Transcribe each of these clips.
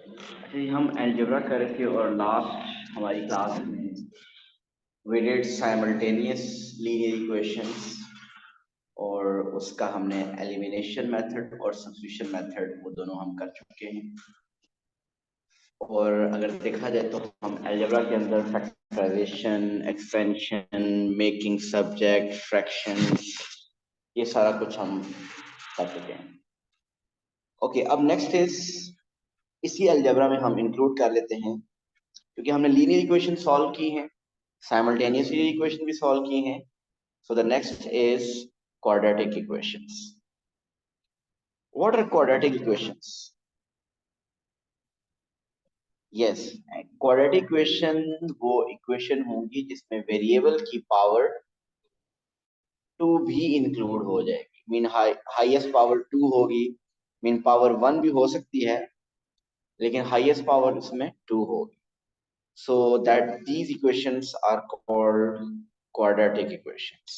अच्छा जी, हम अलजेब्रा कर रहे थे और लास्ट हमारी क्लास में we did simultaneous linear equations और उसका हमने एलिमिनेशन मेथड और सब्स्टिट्यूशन मेथड वो दोनों हम कर चुके हैं। और अगर देखा जाए तो हम अलजेब्रा के अंदर factorisation, expansion, making subject, fractions, ये सारा कुछ हम कर चुके हैं। ओके, अब नेक्स्ट इज इसी अलजेब्रा में हम इंक्लूड कर लेते हैं, क्योंकि हमने लीनियर इक्वेशन सॉल्व की हैं, साइमल्टेनियस लीनियर इक्वेशन भी सॉल्व की हैं। So the next is quadratic equations. What are quadratic equations? Yes, quadratic equation वो इक्वेशन होंगी जिसमें वेरिएबल की पावर 2 भी इंक्लूड हो जाएगी। मीन हाईएस्ट पावर 2 होगी, मीन पावर 1 भी हो सकती है, लेकिन हाईएस्ट पावर उसमें 2 होगी। So that these equations are called quadratic equations.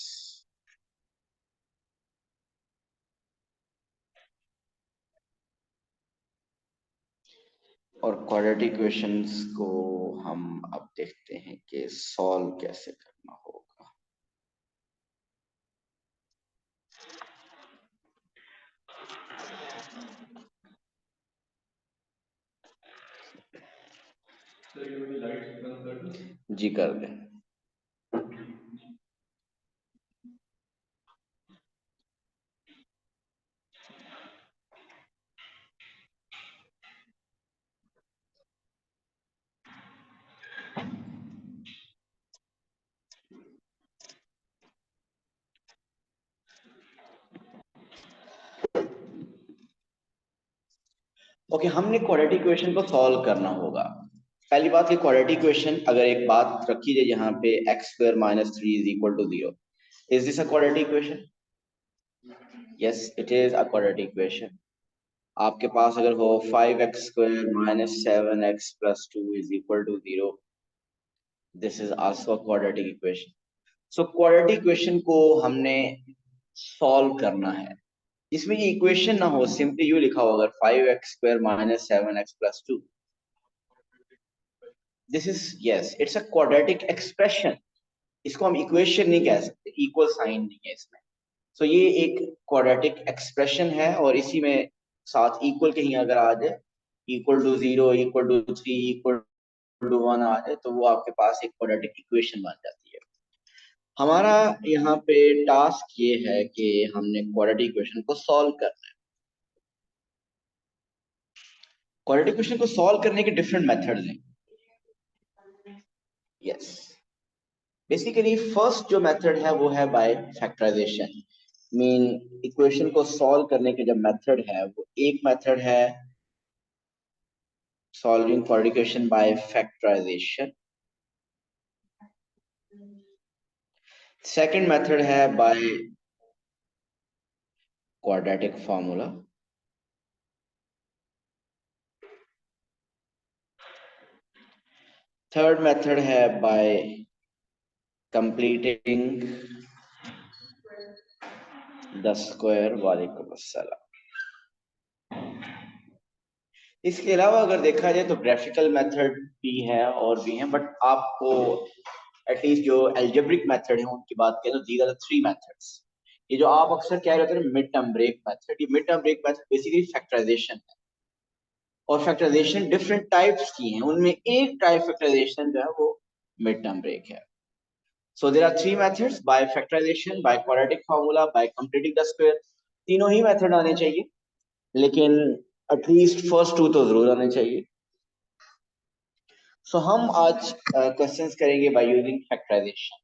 और क्वाड्रेटिक इक्वेशंस को हम अब देखते हैं कि सॉल्व कैसे करना होगा। जी कर दें। ओके, हमने क्वाड्रेटिक इक्वेशन को सॉल्व करना होगा। पहली बात कि क्वाड्रेटिक इक्वेशन, अगर एक बात रखी जाए यहाँ पे x square minus 3 is equal to 0, is this a quadratic equation? Yes, it is a quadratic equation. आपके पास अगर हो 5x square minus 7x plus 2 is equal to 0, this is also a quadratic equation. So quadratic equation को हमने solve करना है। इसमें ये इक्वेशन ना हो, सिंपली यू लिखा हो, अगर 5x square minus 7x plus 2, this is, yes, it's a quadratic expression. इसको हम इक्वेशन नहीं कह सकते, इक्वल साइन नहीं है इसमें। सो ये एक क्वाड्रेटिक एक्सप्रेशन है, और इसी में साथ इक्वल कहीं अगर आ जाए, equal to 0, equal to 3, equal to 1 आ जाए, तो वो आपके पास एक क्वाड्रेटिक इक्वेशन बन जाती है। हमारा यहाँ पे टास्क ये है कि हमने क्वाड्रेटिक इक्वेशन को सॉल्व करना है। क्वाड्रेटिक इक्वेशन को सॉल्व करने के डिफरेंट मेथड्स हैं। यस, बेसिकली फर्स्ट जो मेथड है वो है बाय फैक्टराइजेशन। मीन इक्वेशन को सॉल्व करने के जो मेथड है, वो एक मेथड है solving quadratic equation by factorisation. Second method है by quadratic formula. Third method है बाय कंप्लीटिंग द स्क्वायर। वालेकुम अस्सलाम। इसके अलावा अगर देखा जाए तो ग्राफिकल मेथड भी है और भी हैं, बट आपको एटलीस्ट जो एल्जेब्रिक मेथड है उनकी बात करें तो these are the three methods. ये जो आप अक्सर कह रहे थे मिड टर्म ब्रेक मेथड, ये mid term break method basically factorisation है, और फैक्टराइजेशन डिफरेंट टाइप्स की हैं, उनमें एक टाइप फैक्टराइजेशन जो है वो मिड टर्म ब्रेक है। So there are three methods, by factorisation, by quadratic formula, by completing the square. तीनों ही मेथड आने चाहिए, लेकिन एटलीस्ट फर्स्ट टू तो जरूर आने चाहिए। सो हम आज क्वेश्चंस करेंगे by using factorisation.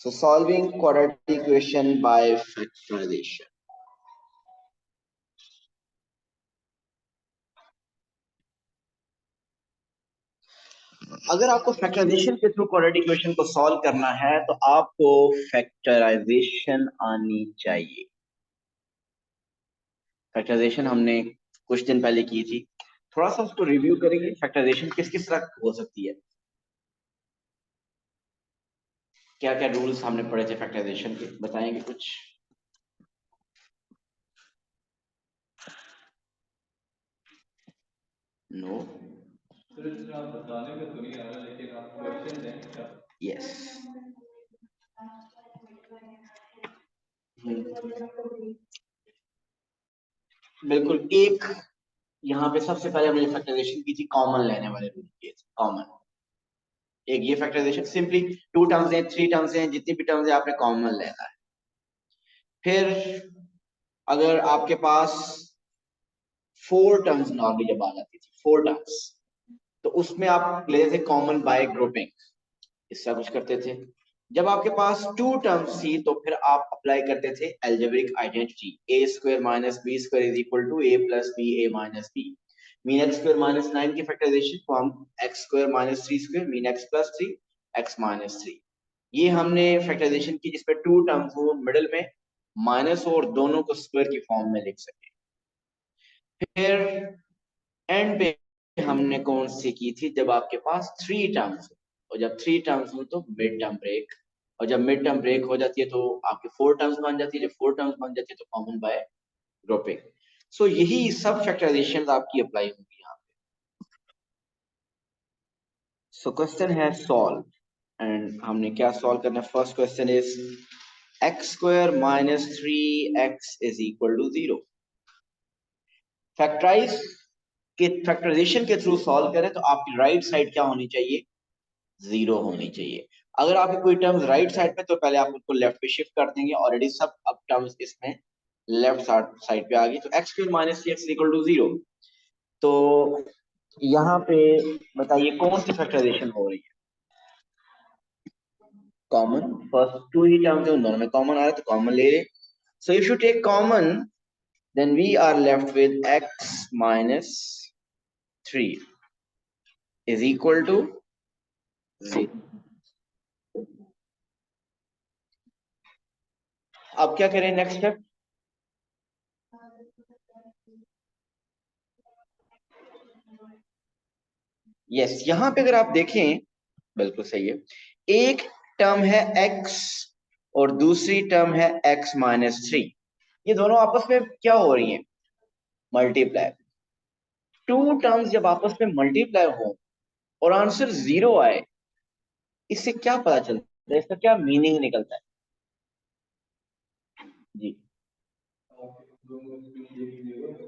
So solving quadratic equation by factorisation. अगर आपको फैक्टराइजेशन के थ्रू क्वाड्रेटिक इक्वेशन को सॉल्व करना है तो आपको फैक्टराइजेशन आनी चाहिए। फैक्टराइजेशन हमने कुछ दिन पहले की थी, थोड़ा सा उसको रिव्यू करेंगे। फैक्टराइजेशन किस किस तरह हो सकती है, क्या क्या रूल्स हमने पढ़े थे फैक्टराइजेशन के, बताएंगे कुछ? नो। यस। बिल्कुल। एक यहाँ पे सबसे पहले हमने फैक्टराइजेशन की थी, कॉमन लेने वाले रूल किए थे। कॉमन, एक ये फैक्टराइजेशन सिंपली टू टर्म्स हैं, थ्री टर्म्स हैं, जितनी भी टर्म्स है आपने कॉमन लेना है। फिर अगर आपके पास फोर टर्म्स नॉर्मली जब आ जाती थी, फोर टर्म्स, तो उसमें आप लेते थे कॉमन बाय ग्रुपिंग, इसका कुछ करते थे। जब आपके पास टू टर्म्स थी तो फिर आप अप्लाई करते थे algebraic identity, a square minus b square is equal to a plus b a minus b. Mean x square minus nine की फैक्टराइजेशन को हम x square minus three square mean x plus three x minus three, ये हमने factorisation की जिसमें two terms हो, middle में minus हो और दोनों को स्क्वायर की फॉर्म में लिख सके। फिर एंड पे हमने कौन सी की थी, जब आपके पास थ्री टर्म्स हो, और जब थ्री टर्म्स हो तो मिड टर्म ब्रेक, और जब मिड टर्म ब्रेक हो जाती है तो आपके फोर टर्म्स बन जाती है, जब फोर टर्म्स बन जाती है तो कॉमन बाय ग्रुपिंग। सो यही सब फैक्टराइजेशन आपकी अप्लाई होगी यहाँ पे। सो क्वेश्चन है सॉल्व, एंड हमने क्या सॉल्व करना है। First question is x square minus three x is equal to zero. Factorise के फैक्टराइजेशन के थ्रू सॉल्व करें तो आपकी राइट साइड क्या होनी चाहिए, जीरो होनी चाहिए। अगर आपके कोई टर्म्स राइट साइड पे तो पहले आप उसको लेफ्ट पे शिफ्ट कर देंगे, ऑलरेडी सब अब टर्म्स इसमें लेफ्ट साइड पे आ गई, तो x cube minus three x equal to zero. तो यहाँ पे बताइए कौन सी फैक्टराइजेशन हो रही है। कॉमन, फर्स्ट टू ही टर्म्स है उन दोनों में कॉमन आ रहा है तो कॉमन ले ले। So if you take common then we are left with x minus 3 is equal to 0. अब क्या करें नेक्स्ट स्टेप। यस, यहां पे अगर आप देखें बिल्कुल सही है। एक टर्म है x और दूसरी टर्म है x माइनस थ्री, ये दोनों आपस में क्या हो रही हैं, मल्टीप्लाई। टू टर्म्स जब आपस में मल्टीप्लाई हो और आंसर जीरो आए, इससे क्या पता चलता है, इसका क्या मीनिंग निकलता है जी।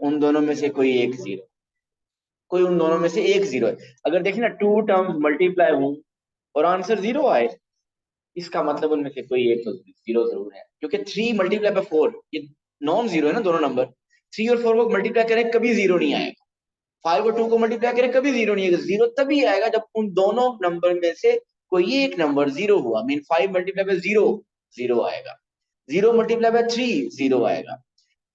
उन दोनों में से कोई एक जीरो, कोई उन दोनों में से एक जीरो है। अगर देखें ना, टू टर्म्स मल्टीप्लाई हो और आंसर जीरो आए, इसका मतलब उनमें से कोई एक तो जीरो जरूर है, क्योंकि थ्री मल्टीप्लाई बाय फोर ये नॉन जीरो है ना, दोनों नंबर। थ्री और फोर को मल्टीप्लाई करें कभी जीरो नहीं आएगा, फाइव और टू को मल्टीप्लाई करें कभी जीरो नहीं आएगा। जीरो तभी आएगा जब उन दोनों नंबर में से कोई एक नंबर जीरो हुआ। Mean five multiply by zero, zero आएगा। Zero multiply by three, zero आएगा।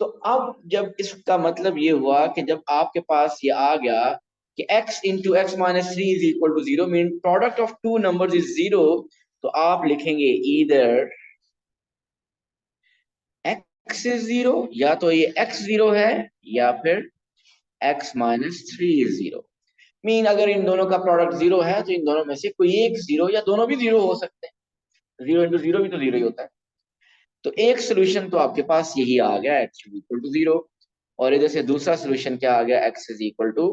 तो अब जब इसका मतलब ये हुआ कि जब आपके पास ये आ गया कि x into x minus three is equal to zero, mean product of two numbers is zero, तो आप लिखेंगे इधर x इज जीरो, या तो ये x जीरो है या फिर x minus three is zero. Mean अगर इन दोनों का प्रोडक्ट जीरो है तो इन दोनों में से कोई एक जीरो या दोनों भी जीरो हो सकते हैं। जीरो इंटू जीरो भी तो जीरो ही होता है। तो एक सोल्यूशन तो आपके पास यही आ गया, x इक्वल टू जीरो। और इधर से दूसरा सोल्यूशन क्या आ गया, x is equal to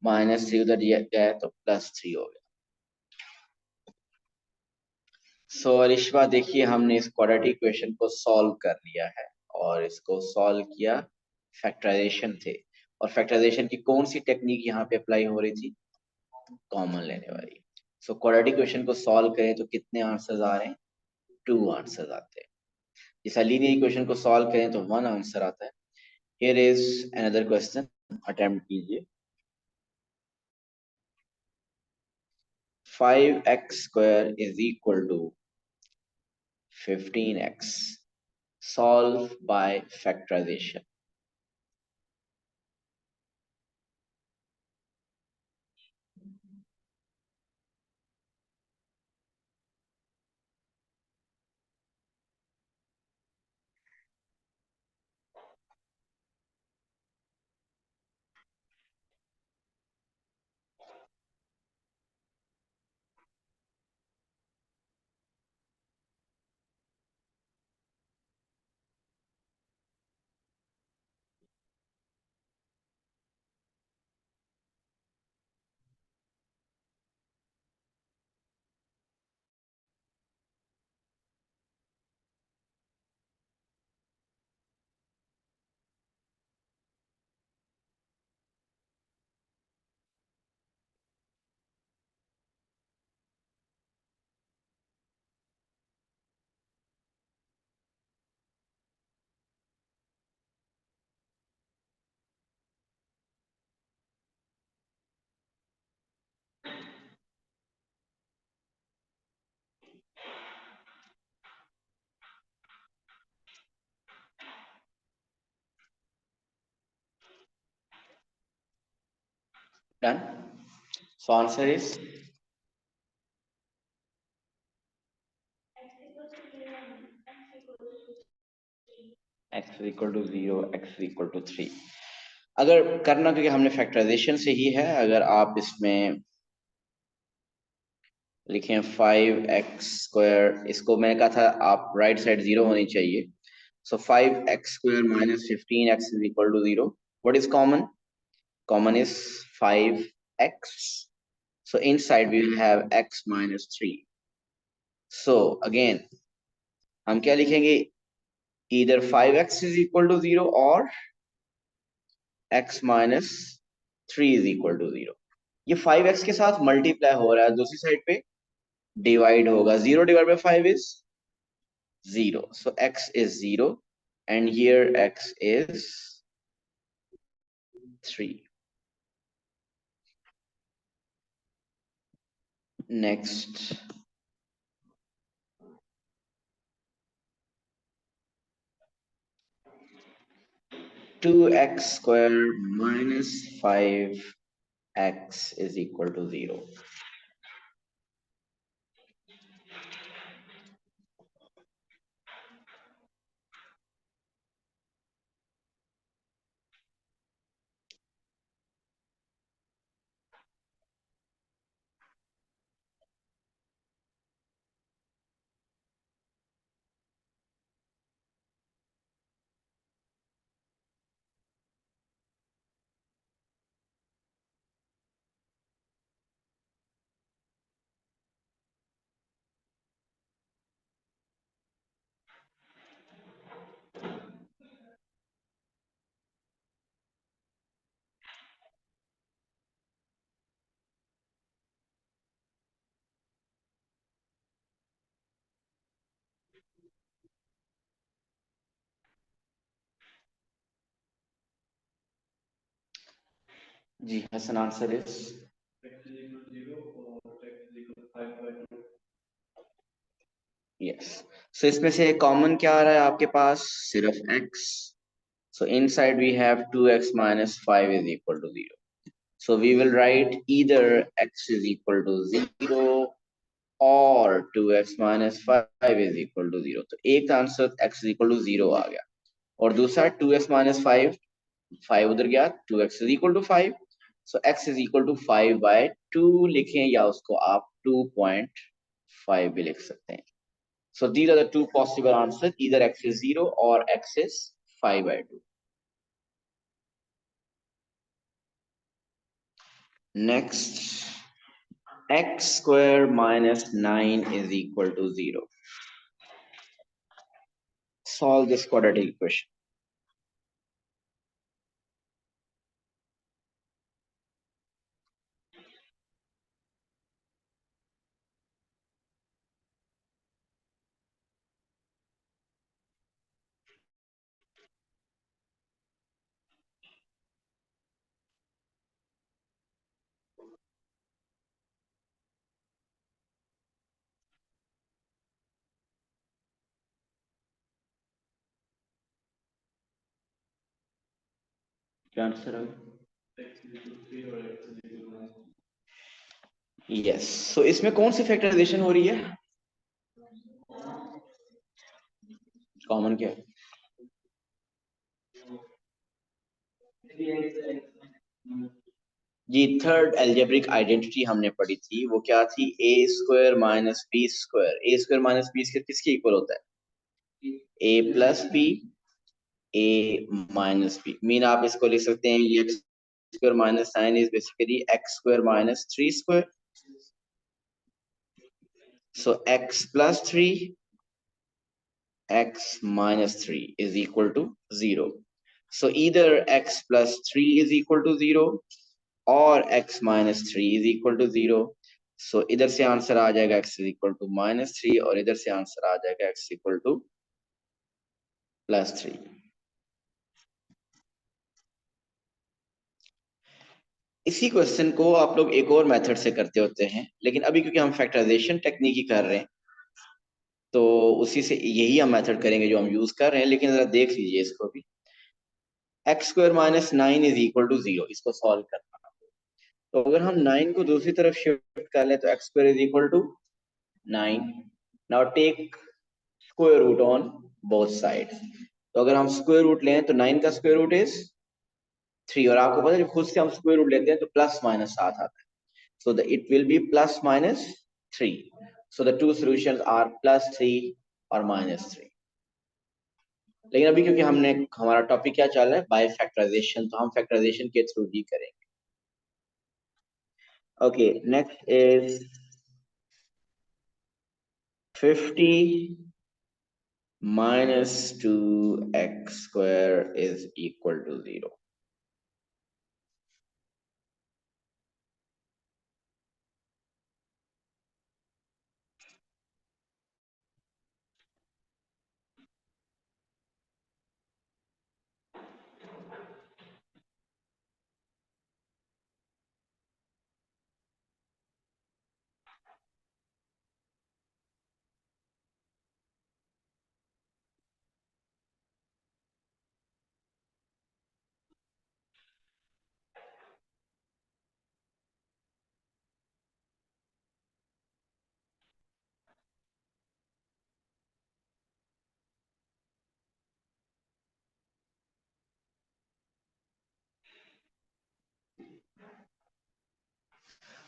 minus three, उधर गया तो प्लस थ्री हो गया। सो अरिश्वा देखिए, हमने इस क्वाड्रेटिक इक्वेशन को सॉल्व कर लिया है, और इसको सॉल्व किया फैक्टराइजेशन थे। और फैक्टराइजेशन की कौन सी टेक्निक यहाँ पे अप्लाई हो रही थी, कॉमन लेने वाली। सो क्वाड्रेटिक इक्वेशन को सॉल्व करें तो कितने आंसर्स आ रहे हैं, टू आंसर्स आते हैं। जैसा लीनियर इक्वेशन को सॉल्व करें तो वन आंसर आता है। Here is another question, attempt कीजिए। 5x square is equal to 15x. Solve by factorization. Done. So answer is x is equal to 0, x is equal to 3. अगर करना, क्योंकि हमने फैक्टराइजेशन से ही है, अगर आप इसमें लिखें 5x², इसको मैंने कहा था आप राइट साइड 0 होनी चाहिए. So 5x² minus 15x is equal to 0. What is common? Common is 5x. So inside we will have x minus 3. So again हम क्या लिखेंगे? Either 5x is equal to 0 or x minus 3 is equal to 0. ये 5x के साथ multiply हो रहा है, दूसरी साइड पे डिवाइड होगा. 0 divided by 5 is 0. So x is 0 and here x is 3. Next, 2x square minus 5x is equal to 0. जी Hasan, answer is yes. So इसमें से कॉमन क्या आ रहा है आपके पास? सिर्फ x. So inside we have 2x minus 5 is equal to 0. So we will write either x is equal to 0 or 2x minus 5 is equal to 0. तो एक answer x is equal to 0 आ गया और दूसरा 2x minus 5, 5 उधर गया, 2x is equal to 5. So x is equal to 5 by 2 लिखें या उसको आप 2.5 भी लिख सकते हैं. So these are the two possible answers, either x is 0 or x is 5 by 2. Next, x square minus 9 is equal to 0. Solve this quadratic equation. क्या answer है? यस. सो इसमें कौन सी फैक्टराइजेशन हो रही है? कॉमन क्या है? जी थर्ड एल्जेब्रिक आइडेंटिटी हमने पढ़ी थी, वो क्या थी? ए स्क्वायर माइनस बी स्क्वायर. ए स्क्वायर माइनस बी स्क्वायर किसके इक्वल होता है? ए plus b, a minus b. Mean आप इसको लिख सकते हैं ये x square minus 9 is basically x square minus 3 square. So x plus 3, x minus 3 is equal to 0. So either x plus 3 is equal to 0 or x minus 3 is equal to 0. So इधर से answer आ जाएगा x is equal to minus 3 और इधर से answer आ जाएगा x equal to plus 3. इसी question को आप लोग एक और मेथड से करते होते हैं, लेकिन अभी क्योंकि हम फैक्टराइजेशन टेक्निक ही कर रहे हैं तो उसी से यही हम मेथड करेंगे जो हम यूज कर रहे हैं. लेकिन जरा देख लीजिए इसको भी. x square minus 9 is equal to 0. इसको सॉल्व करना. तो अगर हम 9 को दूसरी तरफ शिफ्ट कर लें तो x square is equal to 9। Now take square root on both sides. तो अगर हम स्क्वायर रूट लें तो 9 का स्क्वायर रूट इज 3, और आपको पता है जब खुद से हम स्क्वायर रूट लेते हैं तो प्लस माइनस साथ आता है, so that it will be plus minus 3. So the two solutions are plus 3 or minus 3. लेकिन अभी क्योंकि हमने हमारा टॉपिक क्या चल रहा है, बाय फैक्टराइजेशन, तो हम फैक्टराइजेशन के थ्रू ही करेंगे। Okay, next is 50 minus 2x square is equal to 0.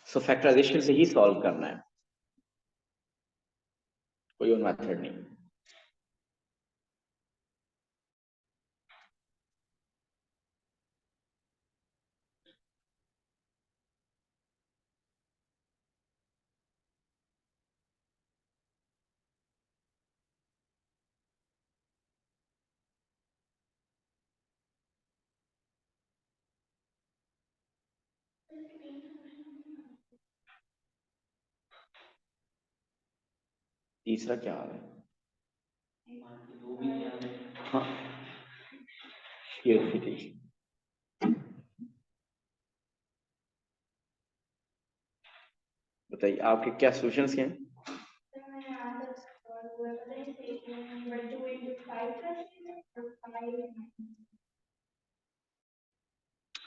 So factorization से ही सॉल्व करना है, कोई और मेथड नहीं। तीसरा क्या आ रहा है? हाँ, स्केर्सिटी। बताइए आपके क्या सॉल्यूशंस हैं?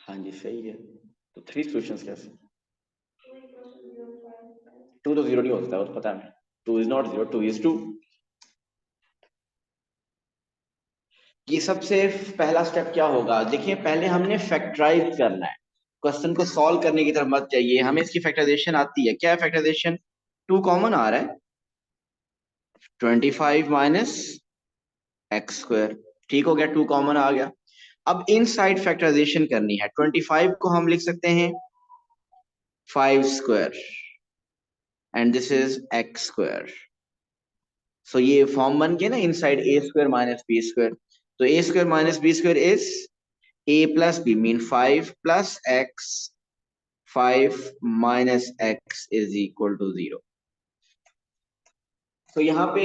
हाँ जी, सही है। तो 3 सॉल्यूशंस कैसे? 2 तो 0 नहीं हो सकता, वो तो पता है हमें। 2 is not 0, 2 is 2। ये सबसे पहला स्टेप क्या होगा? देखिए, पहले हमने फैक्टराइज करना है। क्वेश्चन को सॉल्व करने की तरफ मत जाइए, हमें इसकी फैक्टराइजेशन आती है। क्या है फैक्टराइजेशन? 2 कॉमन आ रहा है, 25 माइनस एक्स स्क्वायर। ठीक हो गया, 2 कॉमन आ गया। अब इन साइड फैक्टराइजेशन करनी है। 25 को हम लिख सकते हैं 5 square and this is x square. So ये फॉर्म बन गया ना, inside a square minus b square. तो a square minus b square is a plus b, mean 5 plus x, 5 minus x is equal to 0. तो यहाँ पे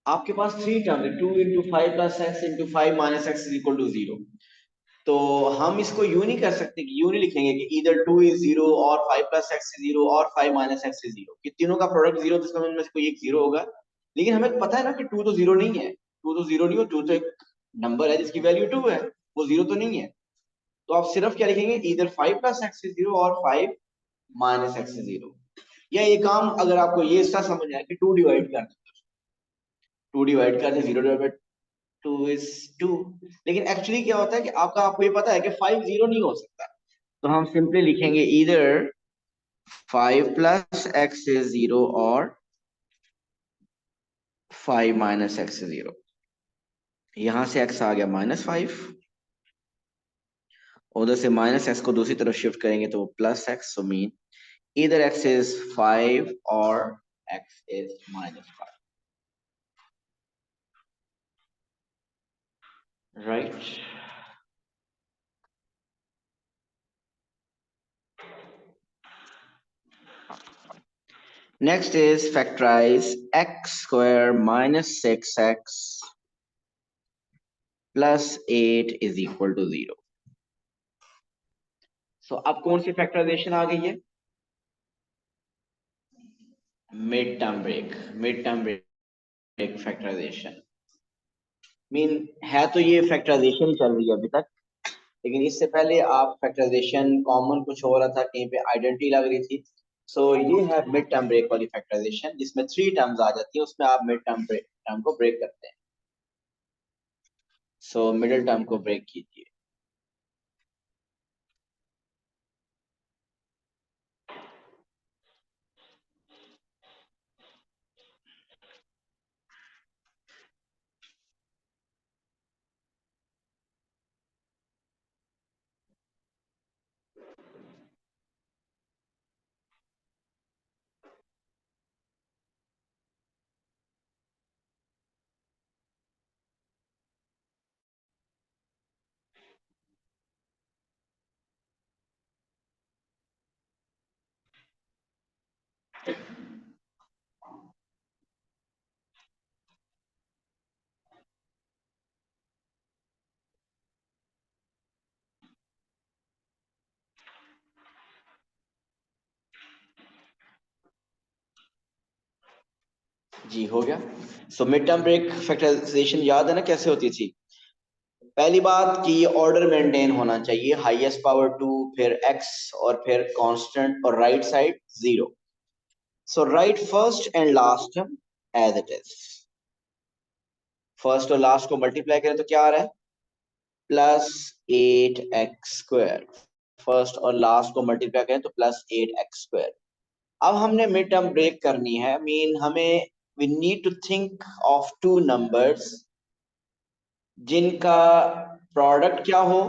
आपके पास 3 term है, 2 into 5 plus x into 5 minus x is equal to 0। तो हम इसको यूं नहीं कर सकते कि यूं नहीं लिखेंगे कि इधर 2 इज 0 और 5 प्लस एक्स इज 0 और 5 माइनस एक्स इज 0, कि तीनों का प्रोडक्ट 0, तो इसका मतलब में से कोई एक 0 होगा। लेकिन हमें पता है ना कि 2 तो 0 नहीं है, 2 तो 0 नहीं हो, 2 तो एक नंबर है जिसकी वैल्यू 2 है, वो 0 तो नहीं है। तो आप सिर्फ क्या लिखेंगे, इधर 5 प्लस एक्स इज 0 और 5 माइनस एक्स इज 0। या ये काम अगर आपको ये इसका समझ आए कि 2 डिवाइड कर दे, 2 डिवाइड कर दे, 0 डिवाइड 2 is 2। लेकिन एक्चुअली क्या होता है कि आपको ये पता है कि 5 0 नहीं हो सकता, तो हम सिंपली लिखेंगे इधर 5 प्लस एक्स इज 0 और 5 माइनस एक्स इज 0। यहां से x आ गया -5, उधर से माइनस एक्स को दूसरी तरफ शिफ्ट करेंगे तो plus x, so mean either x is 5 or x is -5, right? Next is factorize x square minus 6x plus 8 is equal to 0. So अब कौन सी फैक्टराइजेशन आ गई है? Mid term break factorization. Mean है तो ये फैक्टराइजेशन चल रही है अभी तक, लेकिन इससे पहले आप फैक्टराइजेशन कॉमन कुछ हो रहा था, कहीं पे आइडेंटिटी लग रही थी। सो ये है मिड टर्म ब्रेक वाली फैक्टराइजेशन, जिसमें थ्री टर्म्स आ जाती है, उसमें आप मिड टर्म को ब्रेक करते हैं। सो मिडिल टर्म को ब्रेक कीजिए। जी हो गया। So mid term break factorization याद है ना कैसे होती थी? पहली बात कि ये ऑर्डर मेंटेन होना चाहिए, हाईएस्ट पावर 2, फिर x, और फिर कांस्टेंट, और right side 0। So right first and last term as it is. First और लास्ट को मल्टीप्लाई करें तो क्या आ रहा है? +8x²। फर्स्ट और लास्ट को मल्टीप्लाई करें तो +8x²। अब हमने मिड टर्म ब्रेक करनी है, मीन हमें we need to think of two numbers जिनका प्रोडक्ट क्या हो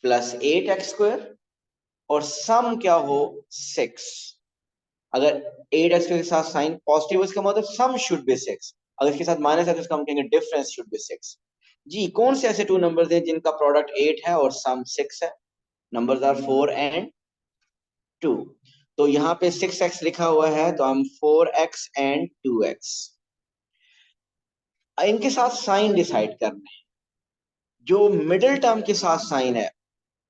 +8x² और सम क्या हो 6। अगर 8x के साथ साइन पॉजिटिव, इसका मतलब सम शुड बी 6। अगर इसके साथ माइनस है तो इसका हम कहेंगे डिफरेंस शुड बी 6। जी, कौन से ऐसे टू नंबर्स हैं जिनका प्रोडक्ट 8 है और सम 6 है? Numbers are 4 and 2। तो यहाँ पे 6x लिखा हुआ है, तो हम 4x एंड 2x, इनके साथ साइन डिसाइड करना है। जो मिडिल टर्म के साथ साइन है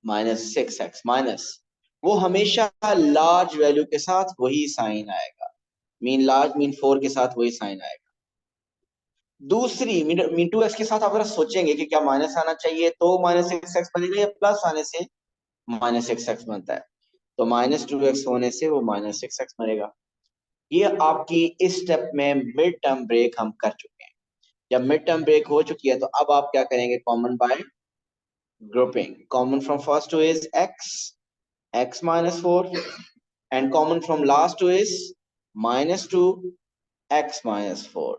-6x माइनस, वो हमेशा लार्ज वैल्यू के साथ वही साइन आएगा। मीन लार्ज मीन 4 के साथ वही साइन आएगा। दूसरी मीन 2x के साथ आप अगर सोचेंगे कि क्या माइनस आना चाहिए तो -6x बनेगा, या प्लस आने से -6x बनता है, तो -2x होने से वो -6x बनेगा। ये आपकी इस स्टेप में मिड टर्म ब्रेक हम कर चुके हैं। जब मिड टर्म ब्रेक हो चुकी है तो अब आप क्या करेंगे? Common bye grouping. Common from first two is x -4, and common from last two is -2 x -4।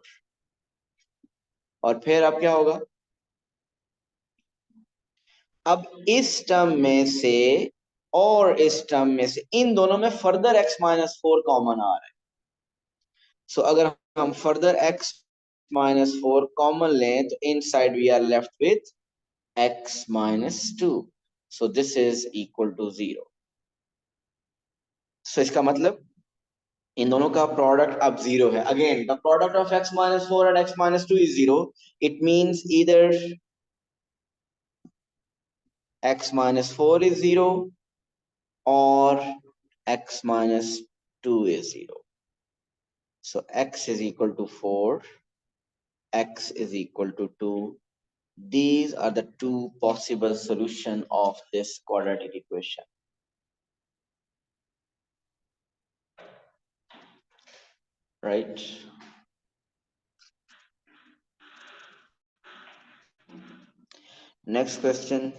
और फिर अब क्या होगा? अब इस टर्म में से और इस टर्म में से इन दोनों में फर्दर x -4 कॉमन आ रहा है। सो अगर हम फर्दर x -4 कॉमन लें तो inside we are left with x -2। So this is equal to 0। सो इसका मतलब इन दोनों का प्रोडक्ट अब 0 है। Again the product of x -4 and x -2 is 0। It means either x -4 is 0 or x -2 is 0। So x is equal to 4, x is equal to 2. These are the two possible solution of this quadratic equation, right? Next question.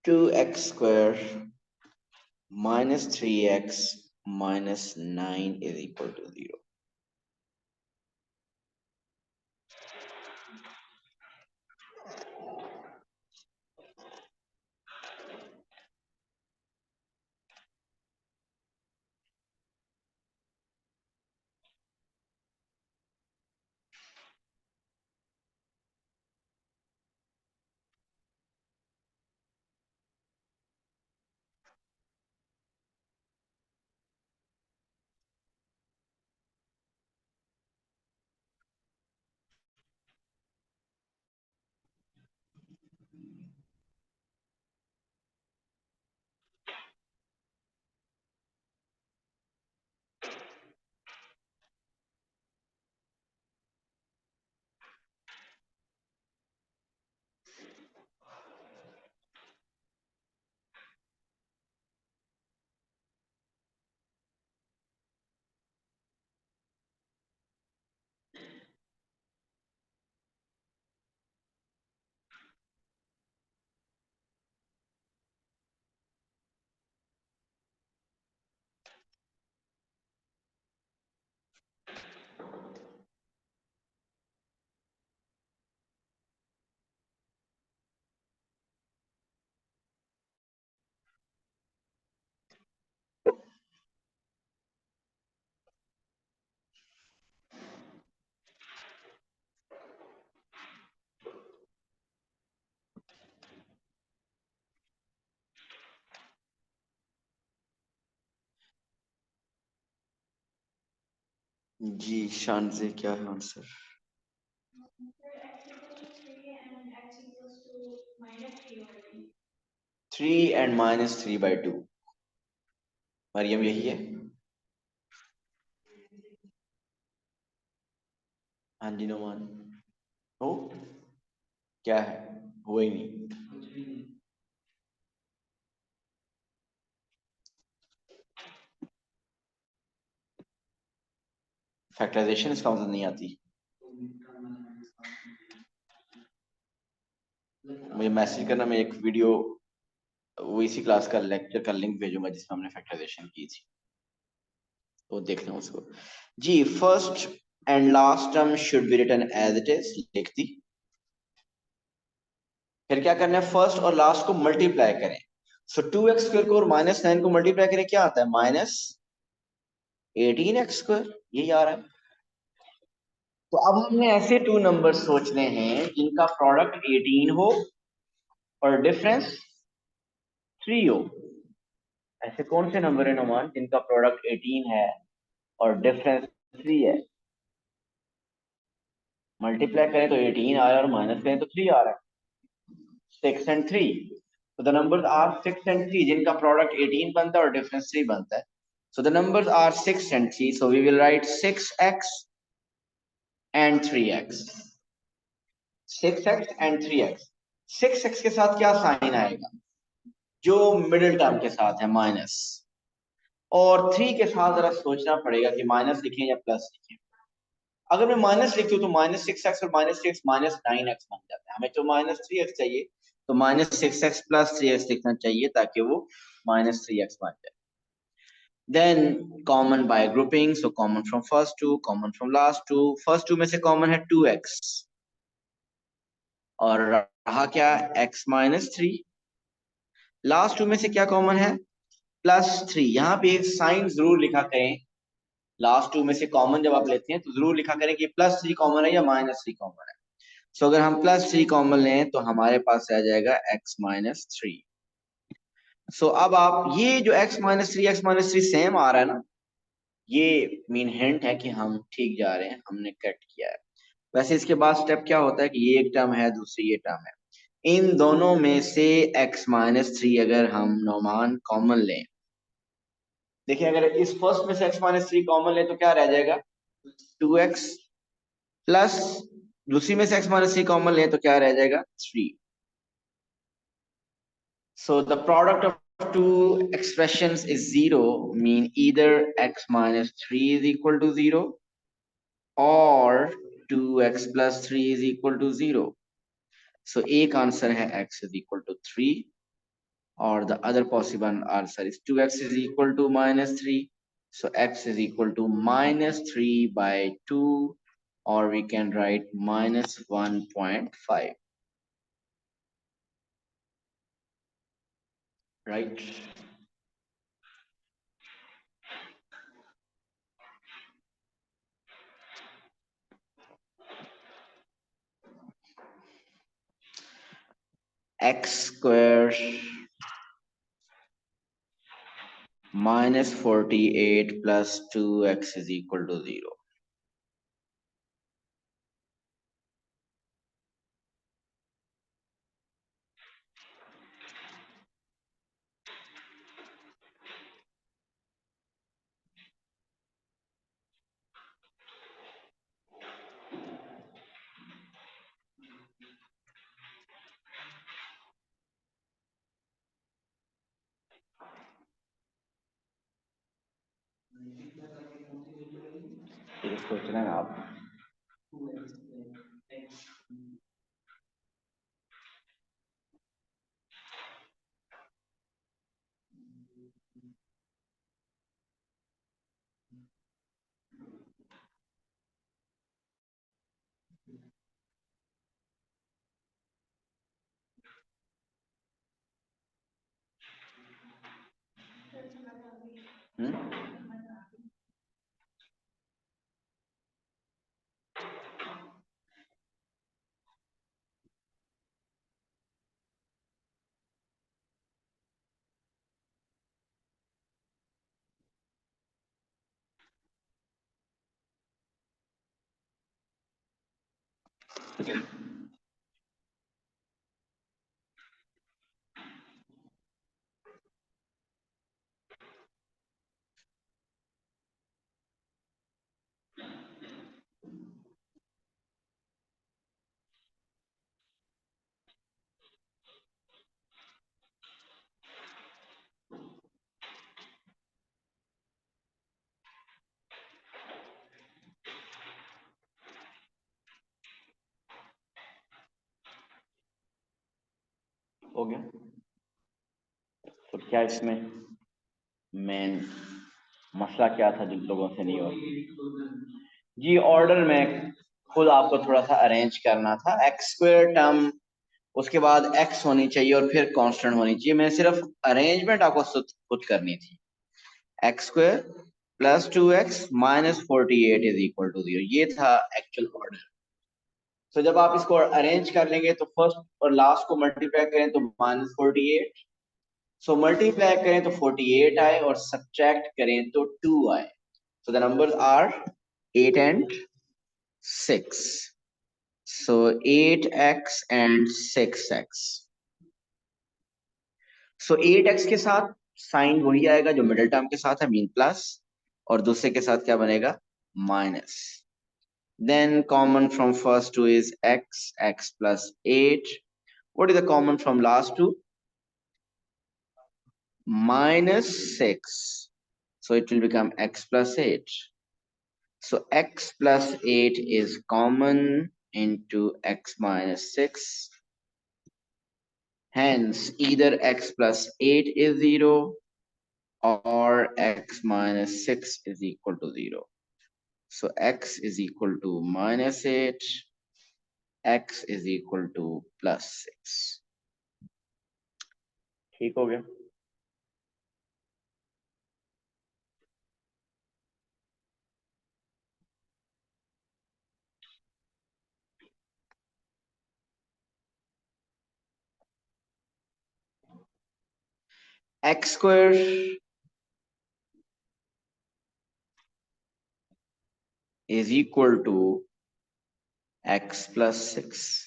2x² -3x -9 is equal to 0। जी शान से क्या है answer? 3 and -3/2। Maryam यही है? हाँ जी नोमान। हो क्या है? हुआ ही नहीं। फैक्टराइजेशन इसका मतलब नहीं आती। मुझे मैसेज करना, मैं एक वीडियो वो इसी क्लास का लेक्चर का लिंक भेजूंगा जिसमें हमने फैक्टराइजेशन की थी, तो देख लें उसको। जी first and last term should be written as it is, लिख दी। फिर क्या करना है, फर्स्ट और लास्ट को मल्टीप्लाई करें। सो 2x² को और -9 को मल्टीप्लाई करें, क्या आता है? -18x², यही आ रहा है। तो अब हमने ऐसे टू नंबर सोचने हैं जिनका प्रोडक्ट 18 हो और डिफरेंस 3 हो। ऐसे कौन से नंबर है नुमान जिनका प्रोडक्ट 18 है और डिफरेंस 3 है? मल्टीप्लाई करें तो 18 आ रहा है और माइनस करें तो 3 आ रहा है। 6 and 3। So the numbers are 6 and 3 जिनका product 18 बनता है और difference 3 बनता है। So the numbers are 6 and 3, so we will write 6x and 3x। 6x and 3x। 6x के साथ क्या साइन आएगा? जो मिडिल टर्म के साथ है माइनस। और 3 के साथ जरा सोचना पड़ेगा कि माइनस लिखें या प्लस लिखें। अगर मैं माइनस लिखती हूँ तो -6x और -6 -9x बन जाता है। हमें तो -3x चाहिए, तो -6x + 3x लिखना चाहिए ताकि वो -3x बन जाए। Then common by grouping, so common from first two, common from last two। first two में से common है 2x और रहा क्या? x -3। लास्ट टू में से क्या कॉमन है? +3। यहाँ पे एक साइन जरूर लिखा करें, लास्ट टू में से कॉमन जब आप लेते हैं तो जरूर लिखा करें कि +3 कॉमन है या -3 कॉमन है। सो अगर हम +3 कॉमन लें तो हमारे पास आ जाएगा x -3। सो अब आप ये जो x -3 सेम आ रहा है ना, ये मीन हिंट है कि हम ठीक जा रहे हैं, हमने कट किया है। वैसे इसके बाद स्टेप क्या होता है कि ये एक टर्म है, दूसरी ये टर्म है। इन दोनों में से x -3 अगर हम नॉमान कॉमन लें, देखिए अगर इस फर्स्ट में से x -3 कॉमन लें तो क्या रह जाएगा? 2x प्लस दूसरी में से x -3 कॉमन लें तो क्या रह जाएगा? 3। So the product of two expressions is 0, mean either x -3 is equal to 0 or 2x + 3 is equal to 0. So एक आंसर है x is equal to 3 और the other possible answer is 2x is equal to -3. So x is equal to -3/2, or we can write -1.5, right? X square -48 plus 2x is equal to 0. ये सोचना है आप। हम्म? हो गया। तो क्या इसमें मेन मसला क्या था जिन लोगों से नहीं हुआ? जी ऑर्डर में खुद आपको थोड़ा सा अरेंज करना था। एक्स स्क्वायर टर्म, उसके बाद एक्स होनी चाहिए और फिर कांस्टेंट होनी चाहिए। मैं सिर्फ अरेंजमेंट आपको खुद करनी थी। X square plus 2x minus 48 is equal to 0, ये था एक्चुअल ऑर्डर। तो जब आप इसको अरेंज कर लेंगे तो फर्स्ट और लास्ट को मल्टीप्लाई करें तो माइनस 48, सो मल्टीप्लाई करें तो 48 आए और सब्ट्रैक्ट करें तो 2 आए। So the numbers are 8 and 6. So 8x and 6x. So 8x के साथ साइन वही आएगा जो मिडिल टर्म के साथ है, मीन प्लस, और दूसरे के साथ क्या बनेगा, minus. Then common from first two is x plus 8. What is the common from last two? Minus 6. So it will become x plus 8. So x plus 8 is common into x minus 6. Hence, either x plus 8 is 0 or x minus 6 is equal to 0. So x is equal to minus 8, x is equal to plus 6. ठीक हो गया? X square is equal to x plus 6.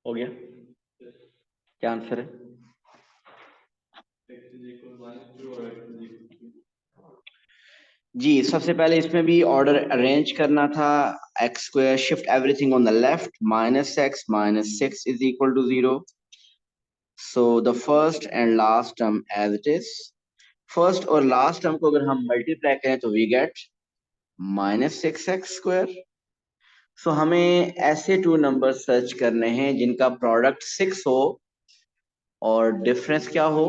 हो गया? क्या answer है? जी सबसे पहले इसमें भी ऑर्डर अरेंज करना था। X square shift everything on the left, minus x minus 6 is equal to 0. So the first and last term as it is. First और लास्ट टर्म को अगर हम मल्टीप्लाई करें तो we get minus 6x square. So हमें ऐसे to number search करने हैं जिनका प्रोडक्ट 6 हो और डिफरेंस क्या हो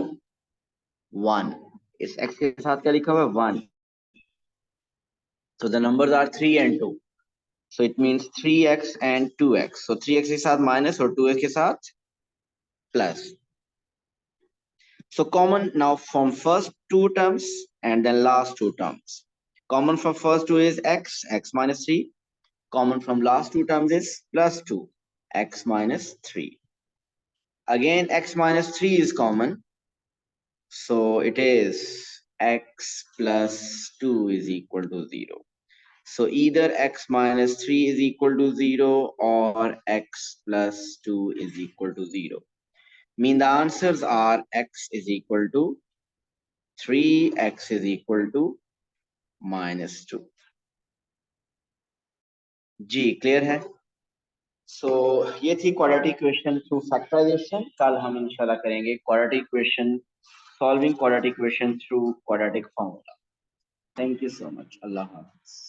1। इस x के साथ क्या लिखा हुआ है 1। So the numbers are 3 and 2। So it means 3x and 2x। So 3x के साथ माइनस और 2x के साथ plus. So common now from first two terms and then last two terms. Common from first two is x, x minus 3. Common from last two terms is plus 2, x minus 3. Again, x minus 3 is common. So it is x plus 2 is equal to 0. So either x minus 3 is equal to 0 or x plus 2 is equal to 0. Mean the answers are x is equal to 3x is equal to -2। जी clear है। So ये थी quadratic question through factorisation. कल हम इंशाल्लाह करेंगे quadratic question, solving quadratic question through quadratic formula. Thank you so much. Allah Hafiz.